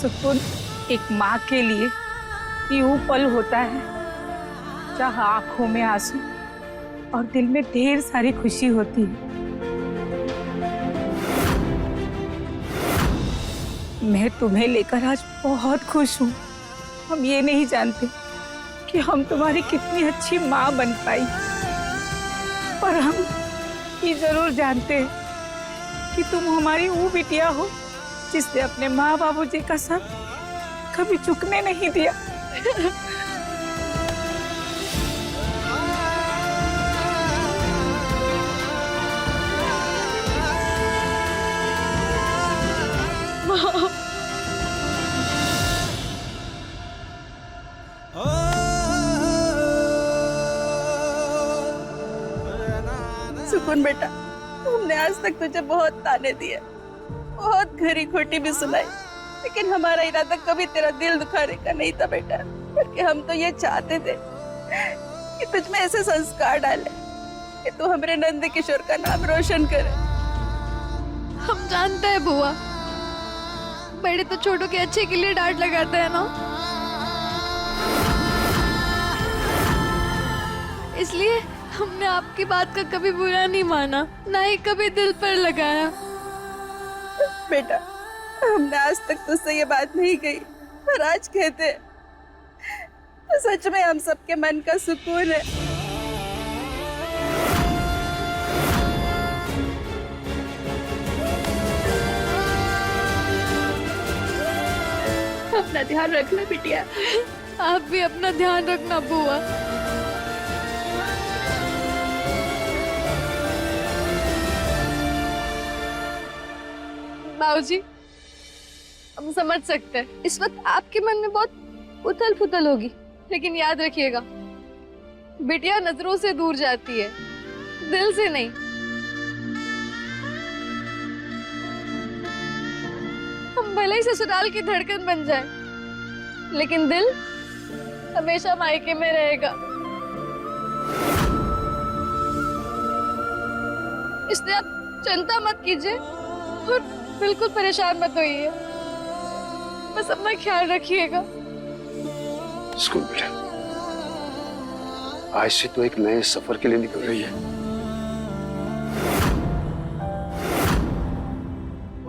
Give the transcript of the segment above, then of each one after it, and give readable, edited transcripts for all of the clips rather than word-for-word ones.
सुकून एक माँ के लिए यूं पल होता है जहाँ आंखों में आंसू और दिल में ढेर सारी खुशी होती है। मैं तुम्हें लेकर आज बहुत खुश हूँ। हम ये नहीं जानते कि हम तुम्हारी कितनी अच्छी माँ बन पाई, पर हम ये जरूर जानते हैं कि तुम हमारी वो बिटिया हो जिसने अपने माँ बाबूजी का साथ कभी चुकने नहीं दिया। सुकून बेटा, हमने आज तक तुझे बहुत ताने दिए, बहुत खरी खोटी भी सुनाई, लेकिन हमारा इरादा कभी तेरा दिल दुखाने का नहीं था बेटा। बल्कि हम तो ये चाहते थे कि तुझ में ऐसे संस्कार डाले कि तू हमारे नंद किशोर का नाम रोशन करे। हम जानते हैं बुआ, बड़े तो छोटों के अच्छे के लिए डांट लगाते हैं ना, इसलिए हमने आपकी बात का कभी बुरा नहीं माना, ना ही कभी दिल पर लगाया। बेटा, हमने आज तक तुझसे ये बात नहीं कही, पर आज कहते हैं तो सच में हम सबके मन का सुकून है। अपना ध्यान रखना बिटिया। आप भी अपना ध्यान रखना बुआ। बाबूजी, हम समझ सकते हैं इस वक्त आपके मन में बहुत उथल पुथल होगी, लेकिन याद रखिएगा बिटिया नजरों से दूर जाती है, दिल से नहीं। हम भले ही ससुराल की धड़कन बन जाए, लेकिन दिल हमेशा मायके में रहेगा। इसलिए आप चिंता मत कीजिए और बिल्कुल परेशान मत होइए, बस अपना ख्याल रखिएगा। स्कूल बेटा, आज से तो एक नए सफर के लिए निकल रही है।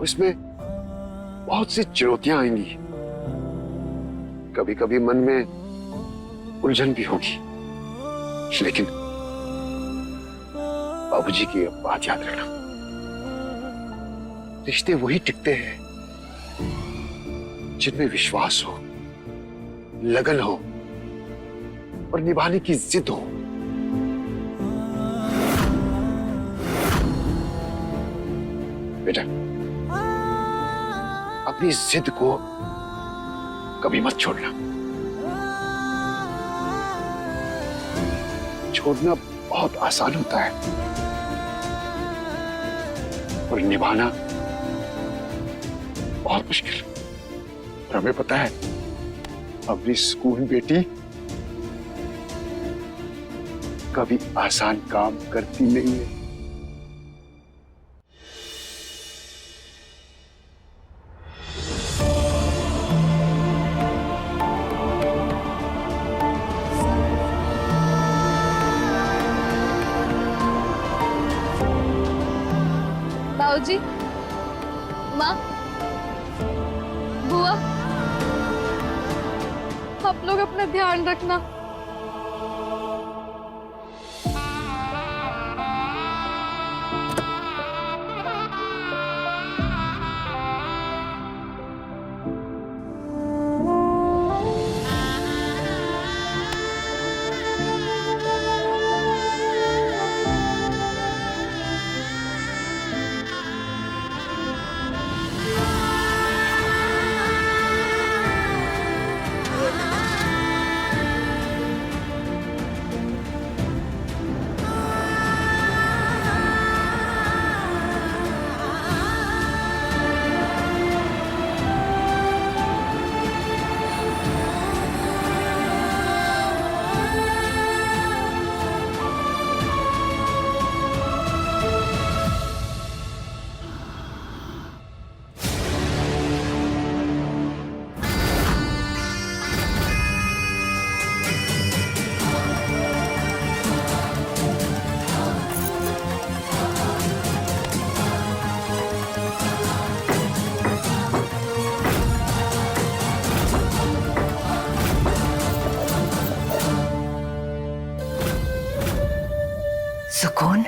इसमें बहुत सी चुनौतियां आएंगी, कभी कभी मन में उलझन भी होगी, लेकिन बाबूजी की बात याद रखना, रिश्ते वही टिकते हैं जिनमें विश्वास हो, लगन हो और निभाने की जिद हो। बेटा, अपनी जिद को कभी मत छोड़ना। छोड़ना बहुत आसान होता है और निभाना बहुत मुश्किल। और हमें पता है अपनी स्कूल बेटी कभी आसान काम करती नहीं है। बाबूजी, माँ, बुआ, आप लोग अपना ध्यान रखना। सुकून,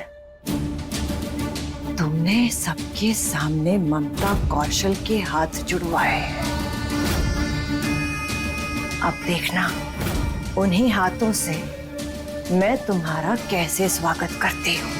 तुमने सबके सामने ममता कौशल के हाथ जुड़वाए। अब देखना उन्हीं हाथों से मैं तुम्हारा कैसे स्वागत करती हूँ।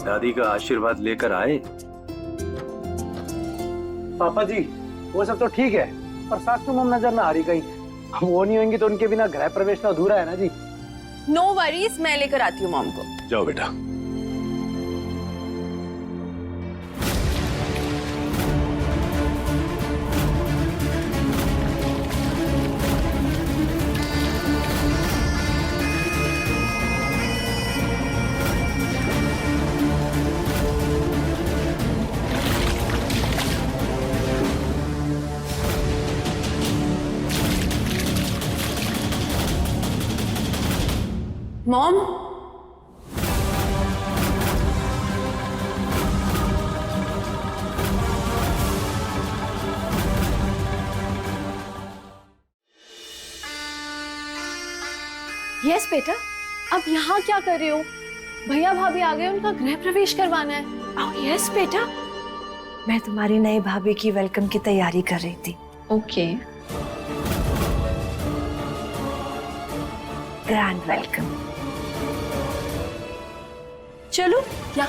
दादी का आशीर्वाद लेकर आए। पापा जी वो सब तो ठीक है, पर सासू मम नजर ना आ रही कहीं। अब वो नहीं होंगी तो उनके बिना गृह प्रवेश तो अधूरा है ना जी। नो वरीज, मैं लेकर आती हूँ मॉम को। जाओ बेटा। मॉम, यस बेटा, अब यहाँ क्या कर रहे हो? भैया भाभी आ गए, उनका गृह प्रवेश करवाना है। ओह यस बेटा, मैं तुम्हारी नई भाभी की वेलकम की तैयारी कर रही थी। ओके। Grand welcome. चलो क्या?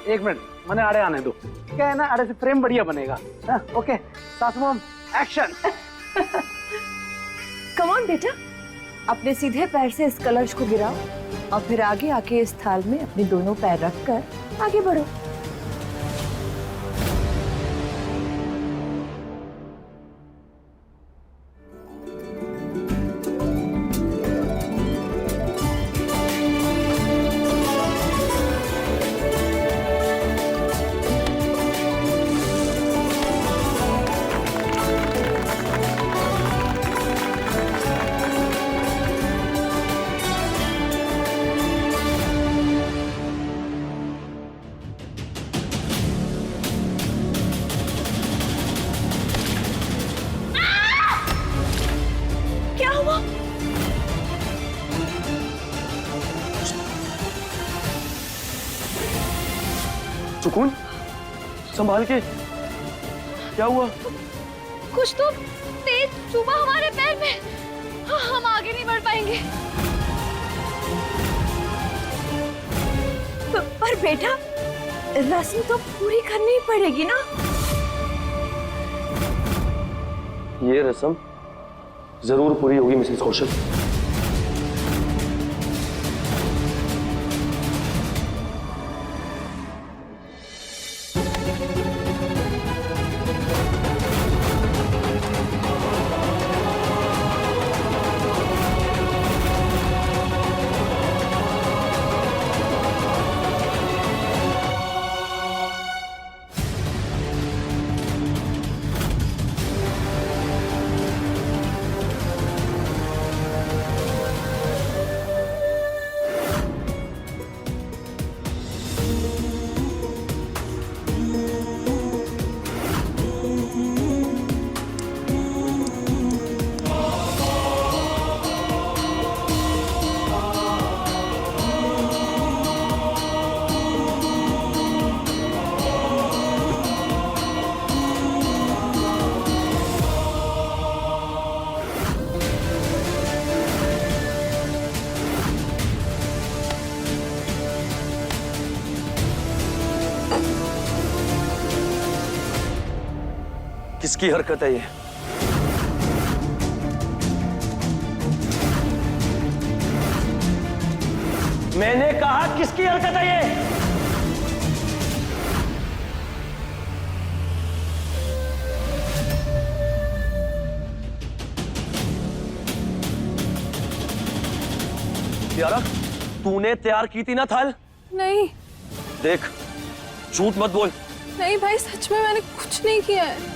एक मिनट, मैंने आड़े आने दो। क्या है ना, आड़े से फ्रेम बढ़िया बनेगा। हाँ, ओके सासू मम एक्शन। कम ऑन बेटा, अपने सीधे पैर से इस कलश को गिराओ और फिर आगे आके इस थाल में अपने दोनों पैर रखकर आगे बढ़ो। सुकून, संभाल के। क्या हुआ? कुछ तो तेज चुभा हमारे पैर में। हम आगे नहीं बढ़ पाएंगे। पर बेटा, रस्म तो पूरी करनी ही पड़ेगी ना। ये रस्म जरूर पूरी होगी मिसेस कौशल। किसकी हरकत है ये? मैंने कहा किसकी हरकत है ये? यारा, तूने तैयार की थी ना थाल? नहीं देख, झूठ मत बोल। नहीं भाई, सच में मैंने कुछ नहीं किया है।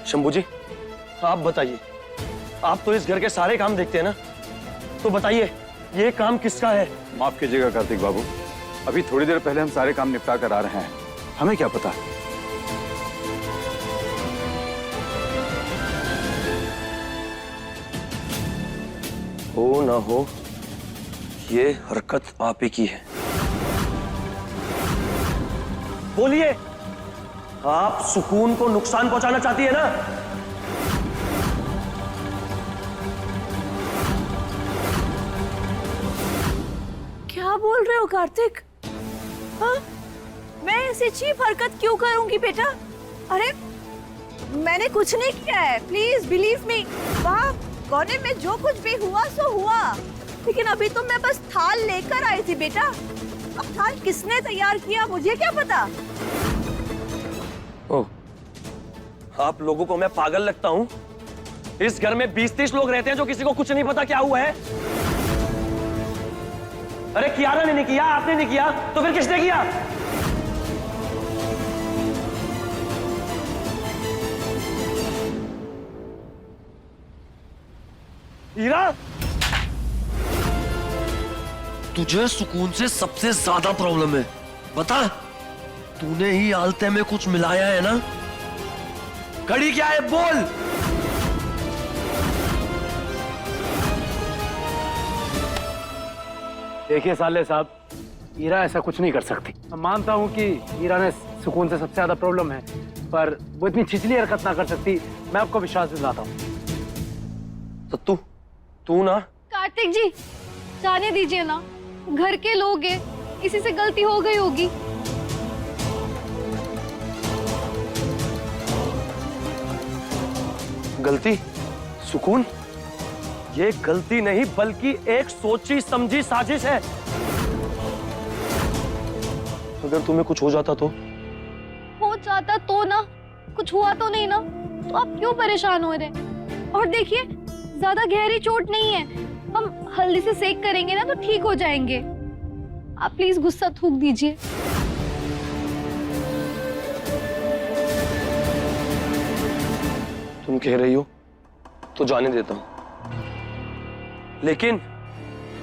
शंभू जी, आप बताइए, आप तो इस घर के सारे काम देखते हैं ना, तो बताइए ये काम किसका है? माफ कीजिएगा कार्तिक बाबू, अभी थोड़ी देर पहले हम सारे काम निपटा कर आ रहे हैं, हमें क्या पता। हो ना हो, ये हरकत आप ही की है। बोलिए, आप सुकून को नुकसान पहुंचाना चाहती है ना? क्या बोल रहे हो कार्तिक? हाँ? मैं ऐसी चीप हरकत क्यों करूंगी बेटा? अरे मैंने कुछ नहीं किया है, प्लीज बिलीव मी। वहाँ कोने में जो कुछ भी हुआ सो हुआ, लेकिन अभी तो मैं बस थाल लेकर आई थी बेटा। अब थाल किसने तैयार किया मुझे क्या पता। ओह, आप लोगों को मैं पागल लगता हूं? इस घर में 20-30 लोग रहते हैं जो किसी को कुछ नहीं पता क्या हुआ है। अरे कियारा ने नहीं किया, आपने नहीं किया, तो फिर किसने किया? हीरा, तुझे सुकून से सबसे ज्यादा प्रॉब्लम है, बता। तूने ही आलते में कुछ मिलाया है ना? कड़ी क्या है, बोल। देखिए साले साहब, हीरा ऐसा कुछ नहीं कर सकती। मैं मानता हूँ कि हीरा ने सुकून से सबसे ज्यादा प्रॉब्लम है, पर वो इतनी छिछली हरकत ना कर सकती। मैं आपको विश्वास दिलाता हूँ। सत्तू, तू ना। कार्तिक जी, जाने दीजिए ना, घर के लोग हैं, किसी से गलती हो गई होगी। गलती? सुकून, ये गलती नहीं बल्कि एक सोची समझी साजिश है। अगर तुम्हें कुछ हो जाता तो? हो जाता तो ना, कुछ हुआ तो नहीं ना, तो आप क्यों परेशान हो रहे हैं? और देखिए, ज्यादा गहरी चोट नहीं है, हम हल्दी से सेक करेंगे ना तो ठीक हो जाएंगे। आप प्लीज गुस्सा थूक दीजिए। तुम कह रही हो तो जाने देता हूं, लेकिन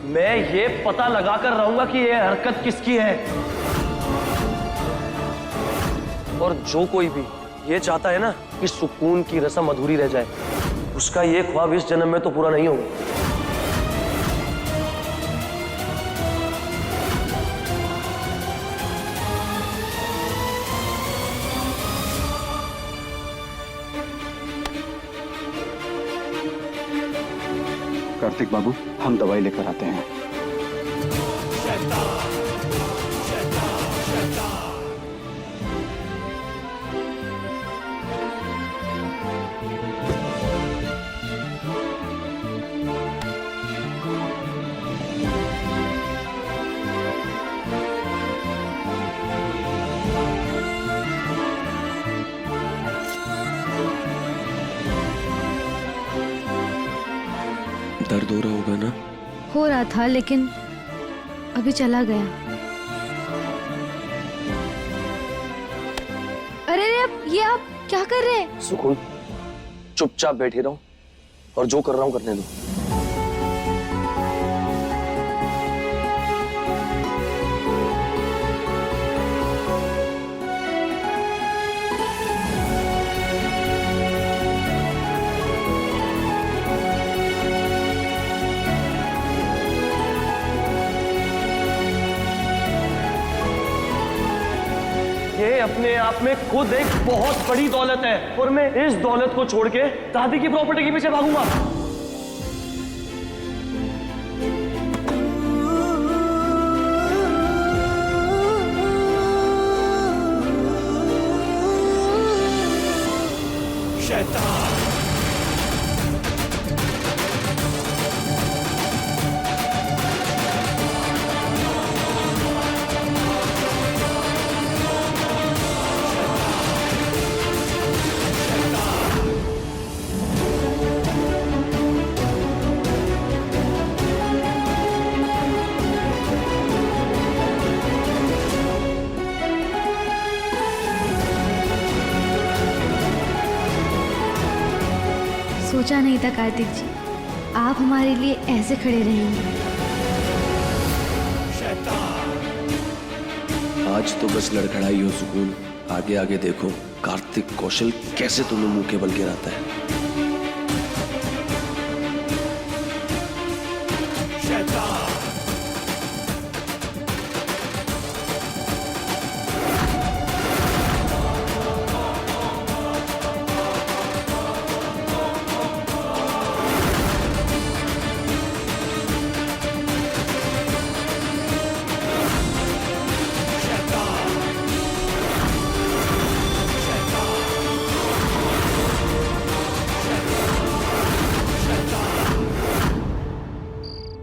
मैं ये पता लगाकर रहूंगा कि ये हरकत किसकी है। और जो कोई भी ये चाहता है ना कि सुकून की रस्म अधूरी रह जाए, उसका ये ख्वाब इस जन्म में तो पूरा नहीं होगा। कार्तिक बाबू, हम दवाई लेकर आते हैं। दर्द हो रहा होगा ना? हो रहा था, लेकिन अभी चला गया। अरे ये आप क्या कर रहे हैं? सुकून, चुपचाप बैठे रहो और जो कर रहा हूं करने दो। ये अपने आप में खुद एक बहुत बड़ी दौलत है, और मैं इस दौलत को छोड़ के दादी की प्रॉपर्टी के पीछे भागूंगा? सोचा नहीं था कार्तिक जी, आप हमारे लिए ऐसे खड़े रहेंगे। आज तो बस लड़खड़ाई हो सुकून, आगे आगे देखो कार्तिक कौशल कैसे तुम्हें मुंह के बल गिराता है।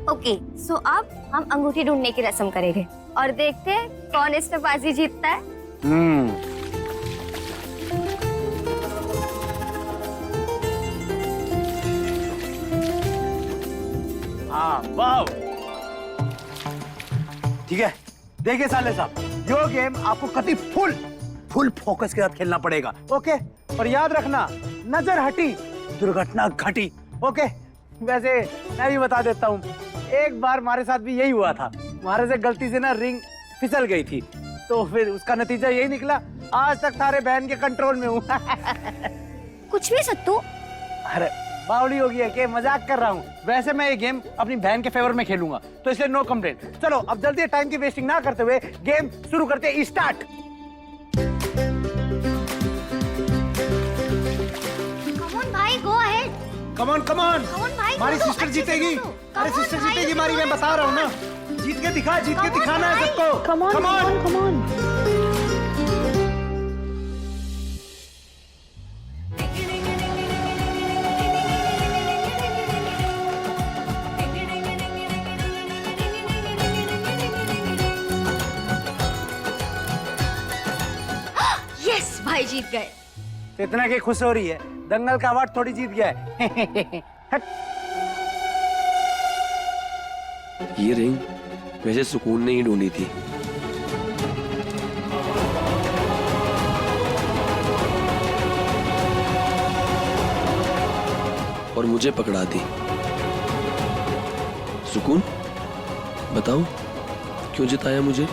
ओके, सो अब हम अंगूठी ढूंढने की रस्म करेंगे और देखते हैं कौन इसमें बाजी जीतता है। हाँ, वाह। ठीक है, देखिए साले साहब, यो गेम आपको कति फुल फोकस के साथ खेलना पड़ेगा, ओके? और याद रखना, नजर हटी दुर्घटना घटी, ओके? वैसे मैं भी बता देता हूँ, एक बार हमारे साथ भी यही हुआ था। हमारे से गलती से ना रिंग फिसल गई थी, तो फिर उसका नतीजा यही निकला, आज तक सारे बहन के कंट्रोल में हूँ। कुछ भी सत्तू। अरे बावली होगी है कि मजाक कर रहा हूँ। वैसे मैं ये गेम अपनी बहन के फेवर में खेलूंगा, तो इसलिए नो कंप्लेंट। चलो अब जल्दी टाइम की वेस्टिंग ना करते हुए गेम शुरू करते हैं। स्टार्ट। कमॉन भाई, go ahead. Come on come on, come on भाई, हमारी करो, सिस्टर अच्छे से जीतेगी। करो। अरे Come on सिस्टर भाई, जीतेगी हमारी, मैं बता रहा हूँ ना। जीत के दिखा सबको। कमॉन। यस, भाई जीत गए। इतना की खुश हो रही है, दंगल का अवार्ड थोड़ी जीत गया है। हट। ये रिंग वैसे सुकून ने ही ढूंढी थी। और मुझे पकड़ा दी। सुकून, बताओ क्यों जिताया मुझे?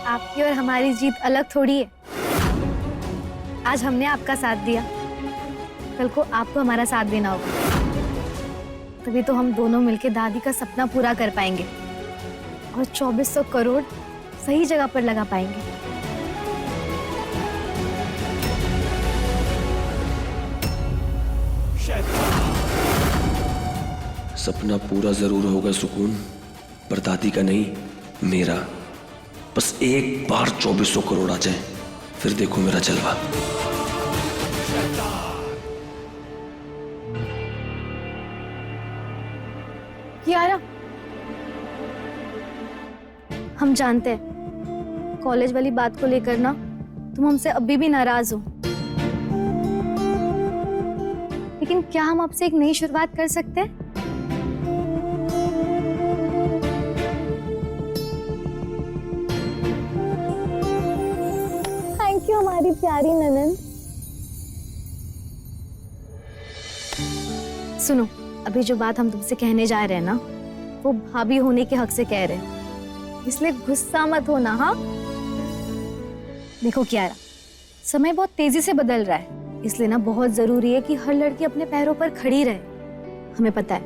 आपकी और हमारी जीत अलग थोड़ी है। आज हमने आपका साथ दिया, कल को आपको हमारा साथ देना होगा, तभी तो हम दोनों मिलकर दादी का सपना पूरा कर पाएंगे और 2400 करोड़ सही जगह पर लगा पाएंगे। सपना पूरा जरूर होगा सुकून, पर दादी का नहीं, मेरा। बस एक बार 2400 करोड़ आ जाए, फिर देखो मेरा जलवा। कियारा, हम जानते हैं कॉलेज वाली बात को लेकर ना तुम हमसे अभी भी नाराज हो, लेकिन क्या हम आपसे एक नई शुरुआत कर सकते हैं? थैंक यू हमारी प्यारी ननन। सुनो, अभी जो बात हम तुमसे कहने जा रहे हैं ना, वो भाभी होने के हक से कह रहे हैं, इसलिए गुस्सा मत होना। हाँ देखो कियारा, समय बहुत तेजी से बदल रहा है, इसलिए ना बहुत जरूरी है कि हर लड़की अपने पैरों पर खड़ी रहे। हमें पता है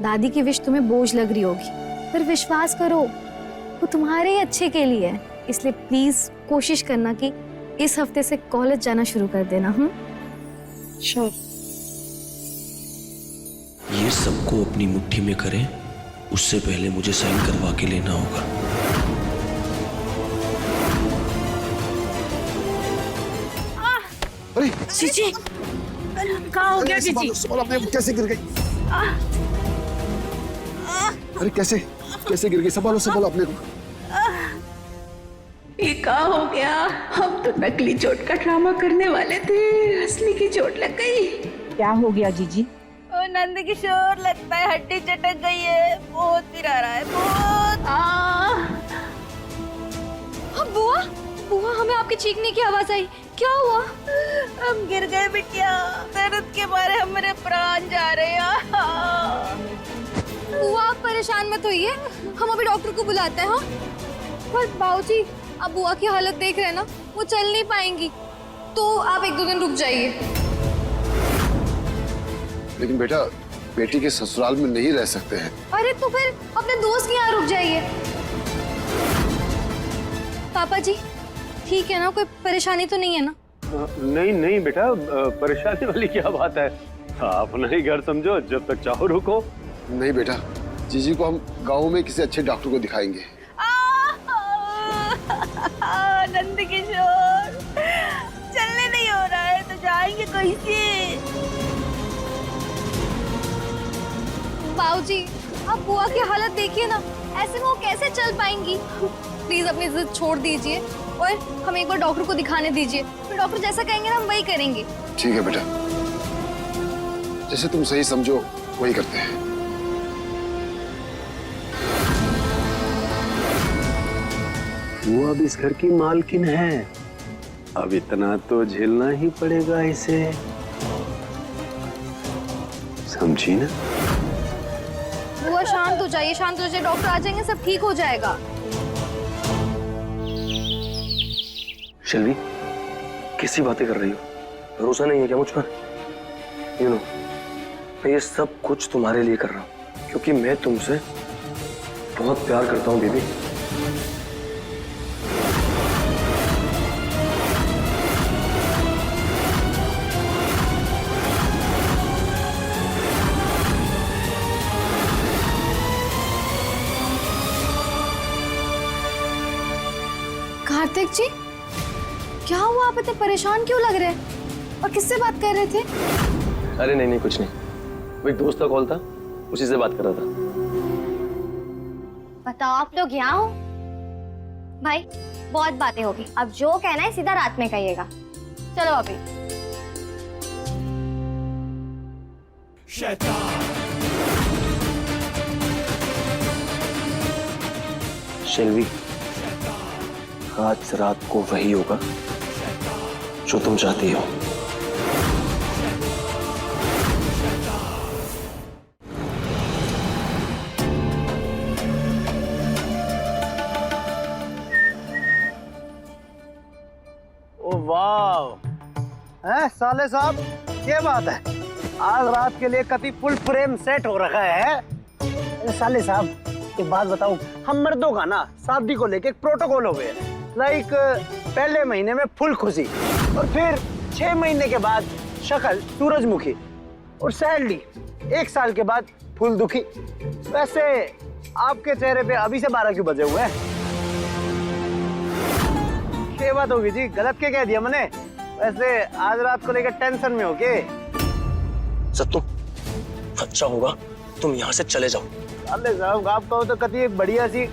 दादी की विश तुम्हें बोझ लग रही होगी, पर विश्वास करो वो तुम्हारे ही अच्छे के लिए है, इसलिए प्लीज कोशिश करना कि इस हफ्ते से कॉलेज जाना शुरू कर देना। श्योर। ये सबको अपनी मुट्ठी में करें, उससे पहले मुझे साइन करवा के लेना होगा। अरे जीजी, कहाँ हो गया जीजी? संभालो अपने, कैसे गिर गई? अरे कैसे गिर गई? संभालो अपने को। ये क्या हो गया? हम तो नकली चोट का ड्रामा करने वाले थे, असली की चोट लग गई। क्या हो गया जीजी? ओ नंद किशोर, लगता है हड्डी चटक गई है, बहुत पिरा रहा है, बहुत। बुआ, बुआ, हमें आपके चीखने की आवाज आई। क्या हुआ? हम गिर गए बिटिया, दर्द के मारे हमारे प्राण जा रहे हैं। बुआ आप परेशान मत होइए, हम अभी डॉक्टर को बुलाते हैं। हाँ पर बाबूजी अब बुआ की हालत देख रहे हैं ना, वो चल नहीं पाएंगी, तो आप 1-2 दिन रुक जाइए। लेकिन बेटा, बेटी के ससुराल में नहीं रह सकते हैं। अरे तो फिर अपने दोस्त के यहाँ रुक जाइए। पापा जी ठीक है ना, कोई परेशानी तो नहीं है ना? नहीं नहीं बेटा, परेशानी वाली क्या बात है, अपना ही घर समझो, जब तक चाहो रुको। नहीं बेटा, जीजी को हम गाँव में किसी अच्छे डॉक्टर को दिखाएंगे। नंद किशोर, चलने नहीं हो रहा है तो जाएंगे कैसे? बाबूजी आप बुआ की हालत देखिए ना, ऐसे में वो कैसे चल पाएंगी? प्लीज अपनी जिद छोड़ दीजिए और हम एक बार डॉक्टर को दिखाने दीजिए, फिर डॉक्टर जैसा कहेंगे ना हम वही करेंगे। ठीक है बेटा, जैसे तुम सही समझो वही करते हैं। वो अब इस घर की मालकिन है, अब इतना तो झेलना ही पड़ेगा इसे, समझी ना? बुआ शांत हो जाइए, शांत हो जाइए, डॉक्टर आ जाएंगे, सब ठीक हो जाएगा। शिल्वी कैसी बातें कर रही हो? भरोसा नहीं है क्या मुझ पर? यू नो, मैं ये सब कुछ तुम्हारे लिए कर रहा हूँ क्योंकि मैं तुमसे बहुत प्यार करता हूँ बेबी। कार्तिक जी क्या हुआ, आप इतने परेशान क्यों लग रहे हैं और किससे बात कर रहे थे? अरे नहीं नहीं कुछ नहीं, वो एक दोस्त का कॉल था, उसी से बात कर रहा था। बताओ आप लोग यहाँ हो? भाई बहुत बातें होगी, अब जो कहना है सीधा रात में कहिएगा। चलो अभी। शिल्वी आज रात को वही होगा जो तुम चाहती हो। ओ वाह, हैं साले साहब, क्या बात है, आज रात के लिए कति फुल फ्रेम सेट हो रखा है। साले साहब एक बात बताऊं, हम मर्दों का ना शादी को लेके एक प्रोटोकॉल हो गया, लाइक पहले महीने में फुल खुशी और फिर 6 महीने के बाद शक्ल सूरजमुखी और सैलरी 1 साल के बाद फुल दुखी। वैसे आपके चेहरे पे अभी से 12 क्यों बजे हुए हैं? क्या बात होगी जी, गलत क्या कह दिया मैंने? वैसे आज रात को लेकर टेंशन में हो के? सत्तू अच्छा होगा तुम यहाँ से चले जाओ। अल्ले साहब आप कहो तो कति एक बढ़िया सी।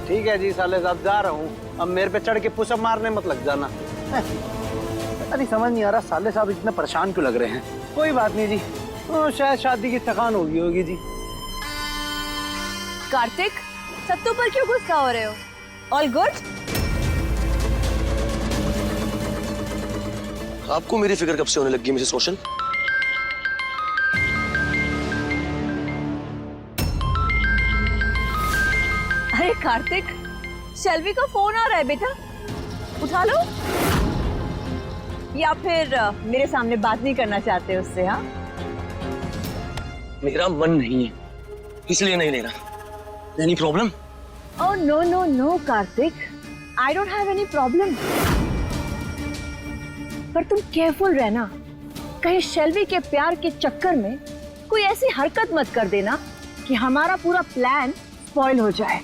ठीक है जी साले साहब, जा रहा हूँ, अब मेरे पे चढ़ के पुशअप मारने मत लग जाना। पता नहीं समझ नहीं आ रहा साले साहब इतने परेशान क्यों लग रहे हैं। कोई बात नहीं जी, शायद शादी की थकान होगी जी। कार्तिक सत्तू पर क्यों गुस्सा हो रहे हो? All good? आपको मेरी फिक्र कब से होने लगी मिसेस कौशल? अरे कार्तिक, शेल्वी का फोन आ रहा है बेटा, उठा लो। या फिर मेरे सामने बात नहीं करना चाहते उससे? हाँ मेरा मन नहीं है इसलिए नहीं ले रहा। Any problem? Oh no no no Kartik, I don't have any problem. पर तुम केयरफुल रहना, कहीं शेल्वी के प्यार के चक्कर में कोई ऐसी हरकत मत कर देना कि हमारा पूरा प्लान स्पॉइल हो जाए।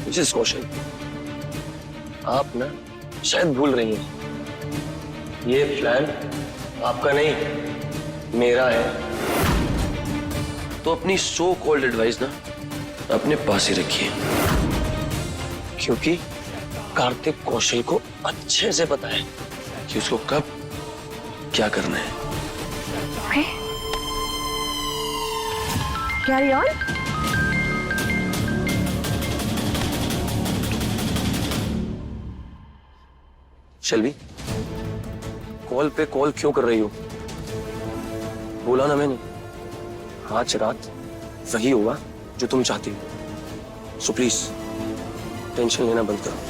मिसेस कौशल, आप ना शायद भूल रही हैं, ये प्लान आपका नहीं मेरा है। तो अपनी सो कॉल्ड एडवाइस ना अपने पास ही रखिए, क्योंकि कार्तिक कौशल को अच्छे से पता है कि उसको कब क्या करना है। Okay, carry on. Shailvi, call पे कॉल क्यों कर रही हो? बोला ना मैंने, आज रात वही होगा जो तुम चाहती हो। सो प्लीज टेंशन लेना बंद करो।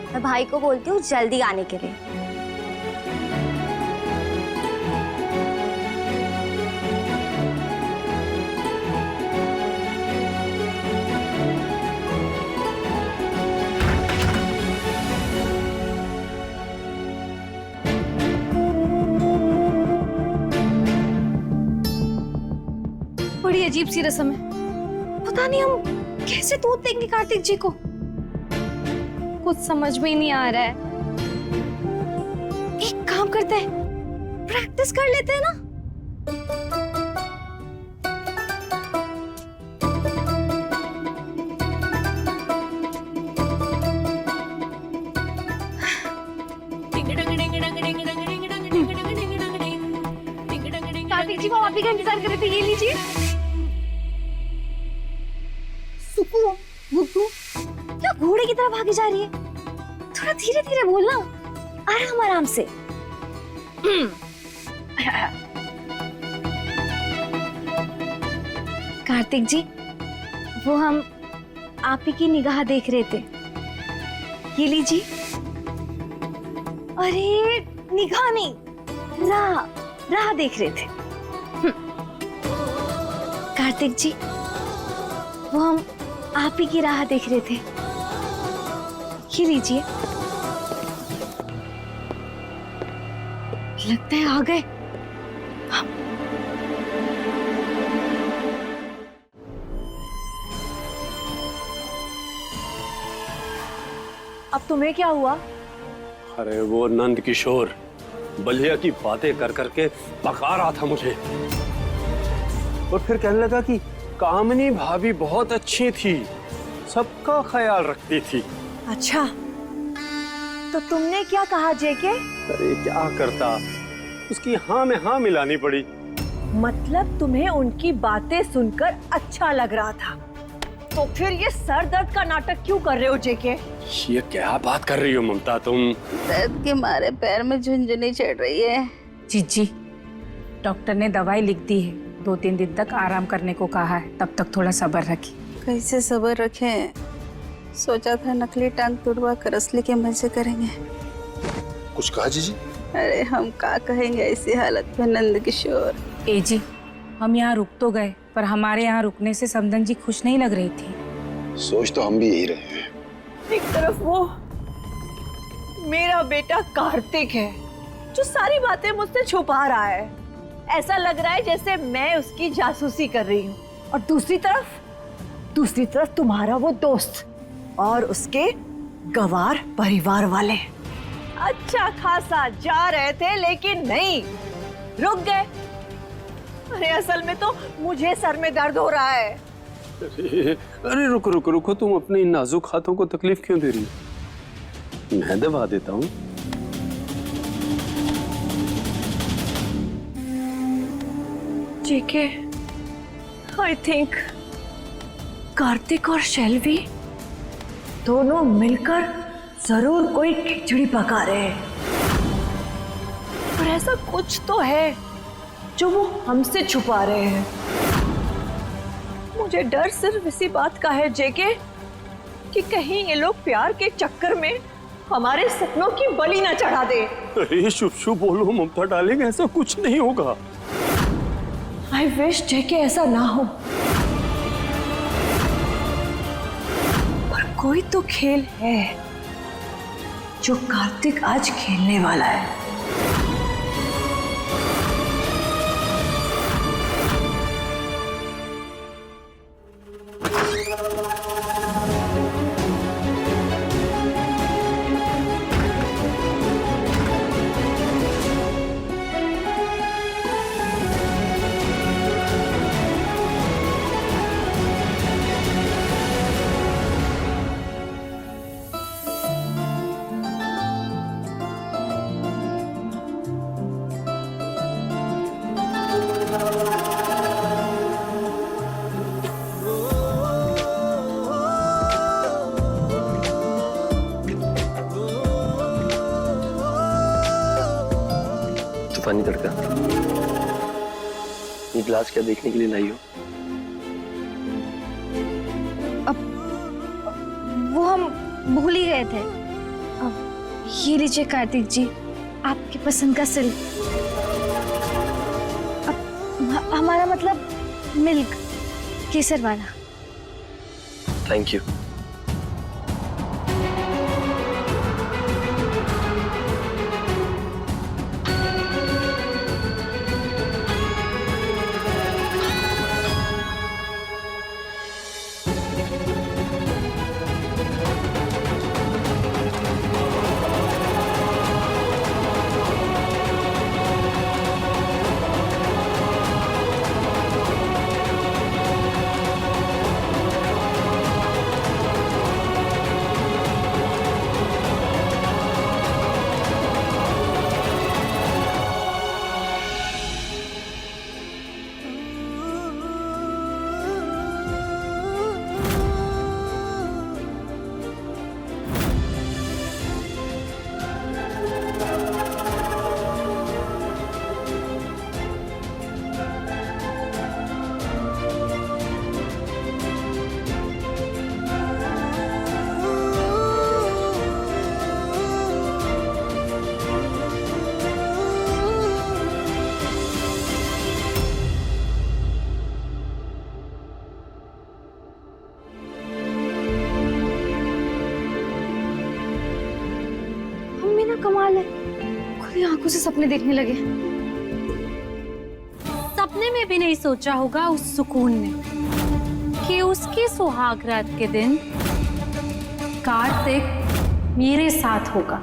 मैं भाई को बोलती हूँ जल्दी आने के लिए। बड़ी अजीब सी रस्म है। पता नहीं हम कैसे दूध देंगे कार्तिक जी को, कुछ समझ में ही नहीं आ रहा है। एक काम करते हैं, प्रैक्टिस कर लेते हैं ना। कार्तिक जी, वो आप ही का इंतजार कर रहे थे, ये लीजिए। सुकू, बुकू, क्या घोड़े की तरह भागी जा रही है? थोड़ा धीरे धीरे बोलना, आराम आराम से। कार्तिक जी, वो हम आप ही की निगाह देख रहे थे, ये लीजिए। अरे निगाह नहीं, राह देख रहे थे। कार्तिक जी, वो हम आप ही की राह देख रहे थे, ये लीजिए। लगता है आ गए। अब तुम्हें क्या हुआ? अरे वो नंद किशोर बलिया की बातें कर करके पका रहा था मुझे, और फिर कहने लगा कि कामनी भाभी बहुत अच्छी थी, सबका ख्याल रखती थी। अच्छा, तो तुमने क्या कहा जेके? अरे क्या करता, उसकी हाँ में हाँ मिलानी पड़ी। मतलब तुम्हें उनकी बातें सुनकर अच्छा लग रहा था, तो फिर ये सर दर्द का नाटक क्यों कर रहे हो जेके? ये क्या बात कर रही हो ममता तुम? दर्द के मारे पैर में झुनझुनी चढ़ रही है। जीजी, डॉक्टर ने दवाई लिख दी है, 2-3 दिन तक आराम करने को कहा है, तब तक थोड़ा सब्र रखिए। कैसे सब्र रखें? सोचा था नकली टांग तुड़वा कर असली के मजे करेंगे। कुछ कहा जीजी? अरे हम क्या कहेंगे ऐसी हालत में नंद किशोर। ए जी, हम यहाँ रुक तो गए, पर हमारे यहाँ रुकने से समदन जी खुश नहीं लग रही थी। सोच तो हम भी यही रहे हैं। एक तरफ वो मेरा बेटा कार्तिक है जो सारी बातें मुझसे छुपा रहा है, ऐसा लग रहा है जैसे मैं उसकी जासूसी कर रही हूँ, और दूसरी तरफ तुम्हारा वो दोस्त और उसके गवार परिवार वाले अच्छा खासा जा रहे थे, लेकिन नहीं, रुक गए। अरे असल में तो मुझे सर में दर्द हो रहा है। अरे रुको, तुम अपने इन नाजुक हाथों को तकलीफ क्यों दे रही हो? मैं दबा देता हूँ। जेके, आई थिंक कार्तिक और शैलवी दोनों मिलकर जरूर कोई खिचड़ी पका रहे हैं, पर ऐसा कुछ तो है जो वो हमसे छुपा रहे हैं। मुझे डर सिर्फ इसी बात का है जेके कि कहीं ये लोग प्यार के चक्कर में हमारे सपनों की बलि न चढ़ा दे। अरे शुभ बोलो ममता डार्लिंग, ऐसा कुछ नहीं होगा। आई विश जेके ऐसा ना हो, पर कोई तो खेल है जो कार्तिक आज खेलने वाला है। तूफानी तड़का, ये गिलास क्या देखने के लिए लाई हो? वो हम भूल ही गए थे। अब ये लीजिए कार्तिक जी, आपकी पसंद का सिल्क। अब हमारा मतलब मिल्क केसर वाला। Thank you. कमाल है, खुली आंखों से सपने देखने लगे। सपने में भी नहीं सोचा होगा उस सुकून में कि उसकी सुहाग रात के दिन कार्तिक मेरे साथ होगा।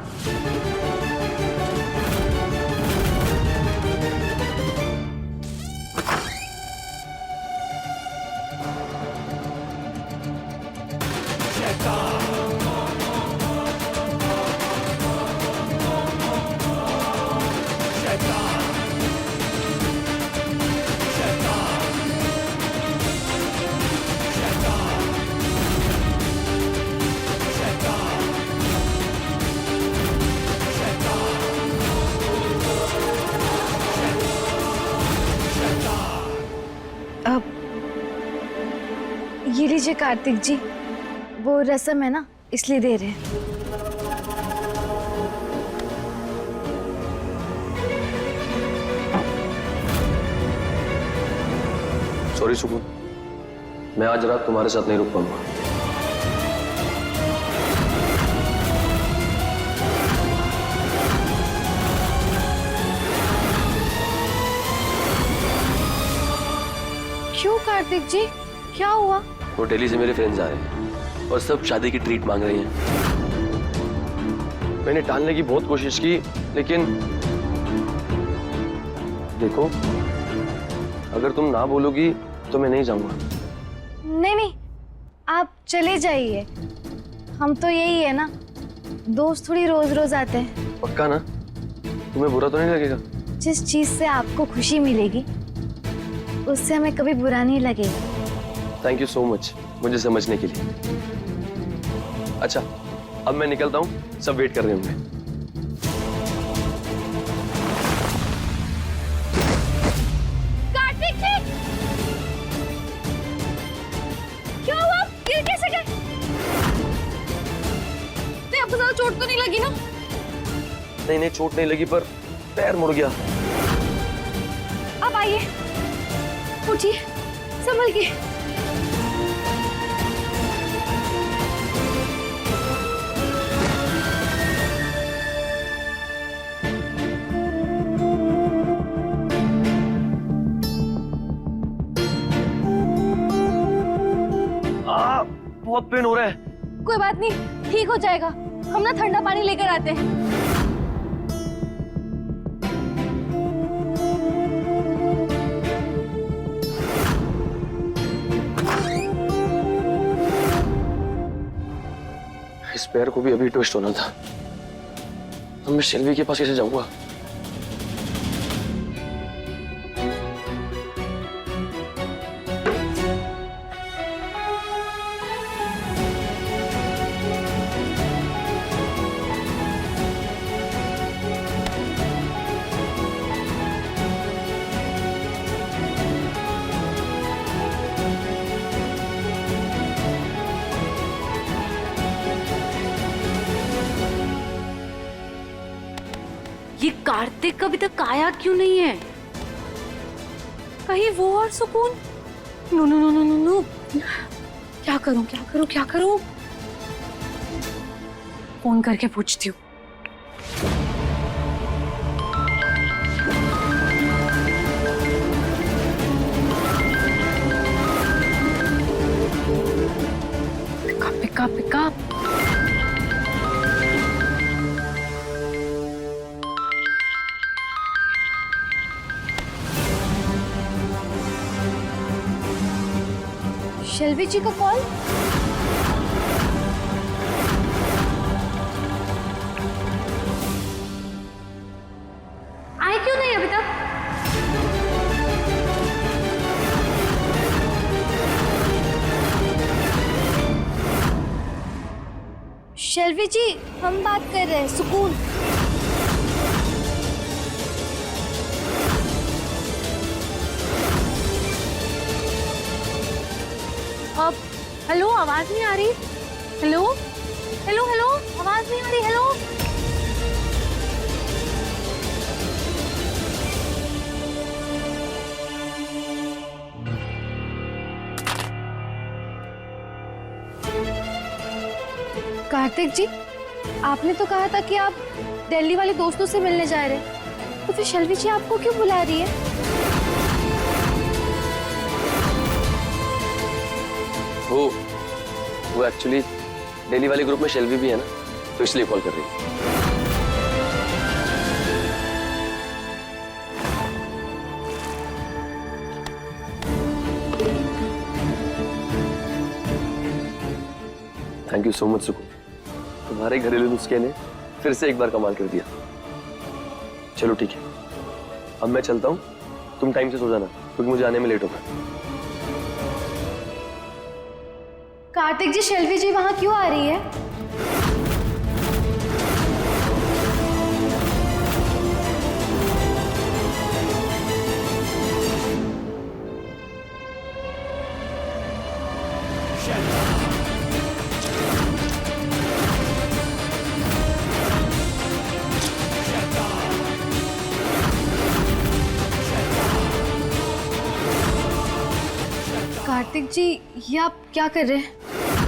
अब ये लीजिए कार्तिक जी, वो रस्म है ना, इसलिए दे रहे हैं। सॉरी सुकून, मैं आज रात तुम्हारे साथ नहीं रुक पाऊंगा। क्यों कार्तिक जी, क्या हुआ? वो दिल्ली से मेरे फ्रेंड्स आ रहे हैं और सब शादी की ट्रीट मांग रही हैं। मैंने टालने की बहुत कोशिश की, लेकिन देखो, अगर तुम ना बोलोगी तो मैं नहीं जाऊंगा। नहीं नहीं, आप चले जाइए। हम तो यही है ना, दोस्त थोड़ी रोज रोज आते हैं। पक्का ना? तुम्हें बुरा तो नहीं लगेगा? जिस चीज से आपको खुशी मिलेगी उससे हमें कभी बुरा नहीं लगेगा। थैंक यू सो मच मुझे समझने के लिए। अच्छा, अब मैं निकलता हूँ, सब वेट कर रहे होंगे। कार्तिक जी, क्या हुआ? गिर कैसे गए? नहीं, आपको ज्यादा चोट तो नहीं लगी ना? नहीं नहीं, चोट नहीं लगी, पर पैर मुड़ गया। अब आइए, उठिए, संभल के। बहुत पेन हो रहा है। कोई बात नहीं, ठीक हो जाएगा। हम ना ठंडा पानी लेकर आते हैं। इस पैर को भी अभी ट्विस्ट होना था। अब मैं शिल्वी के पास कैसे जाऊंगा? कार्तिक अभी तक आया क्यों नहीं है? कहीं वो और सुकून? No no no no no no, क्या करूं क्या करूं क्या करूं? फोन करके पूछती हूँ। पिका पिका। शेल्वी जी का कॉल। आए क्यों नहीं अभी तक? शेल्वी जी, हम बात कर रहे हैं, सुकून। अब हेलो, आवाज नहीं आ रही। हेलो हेलो हेलो, आवाज नहीं आ रही। हेलो कार्तिक जी, आपने तो कहा था कि आप दिल्ली वाले दोस्तों से मिलने जा रहे हैं, तो फिर शेल्वी जी आपको क्यों बुला रही है? वो एक्चुअली दिल्ली वाले ग्रुप में शेल्वी भी है ना, तो इसलिए कॉल कर रही है। थैंक यू सो मच सुकून, तुम्हारे घरेलू नुस्खे ने फिर से एक बार कमाल कर दिया। चलो ठीक है, अब मैं चलता हूँ, तुम टाइम से सो जाना क्योंकि मुझे आने में लेट होगा। कार्तिक जी, शेल्वी जी वहां क्यों आ रही है? कार्तिक जी, ये आप क्या कर रहे हैं?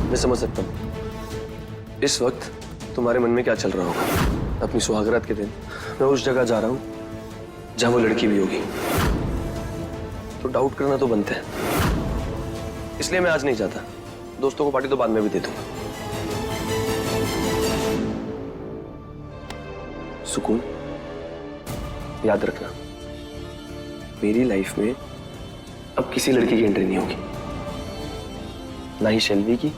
मैं समझ सकता हूँ इस वक्त तुम्हारे मन में क्या चल रहा होगा। अपनी सुहागरात के दिन मैं उस जगह जा रहा हूँ जहाँ वो लड़की भी होगी, तो डाउट करना तो बनता है। इसलिए मैं आज नहीं जाता, दोस्तों को पार्टी तो बाद में भी दे दूंगा। सुकून, याद रखना, मेरी लाइफ में अब किसी लड़की की एंट्री नहीं होगी, ना ही शेल्वी की,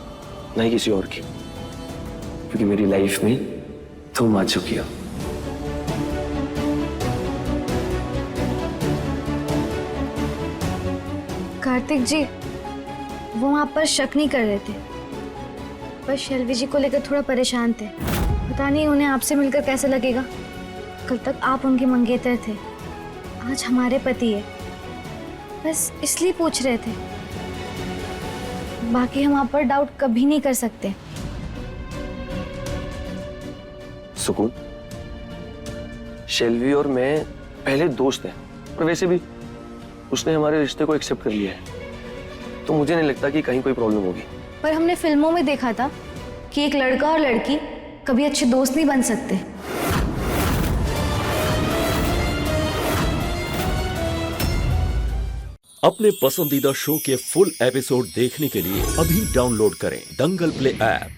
ना ही किसी और की, क्योंकि मेरी लाइफ में तुम आ चुकी हो। कार्तिक जी, वो आप पर शक नहीं कर रहे थे, पर शेल्वी जी को लेकर थोड़ा परेशान थे। पता नहीं उन्हें आपसे मिलकर कैसा लगेगा। कल तक आप उनके मंगेतर थे, आज हमारे पति है, बस इसलिए पूछ रहे थे। बाकी हम आप पर डाउट कभी नहीं कर सकते। सुकून, शेल्वी और मैं पहले दोस्त हैं, और वैसे भी उसने हमारे रिश्ते को एक्सेप्ट कर लिया है, तो मुझे नहीं लगता कि कहीं कोई प्रॉब्लम होगी। पर हमने फिल्मों में देखा था कि एक लड़का और लड़की कभी अच्छे दोस्त नहीं बन सकते। अपने पसंदीदा शो के फुल एपिसोड देखने के लिए अभी डाउनलोड करें दंगल प्ले ऐप।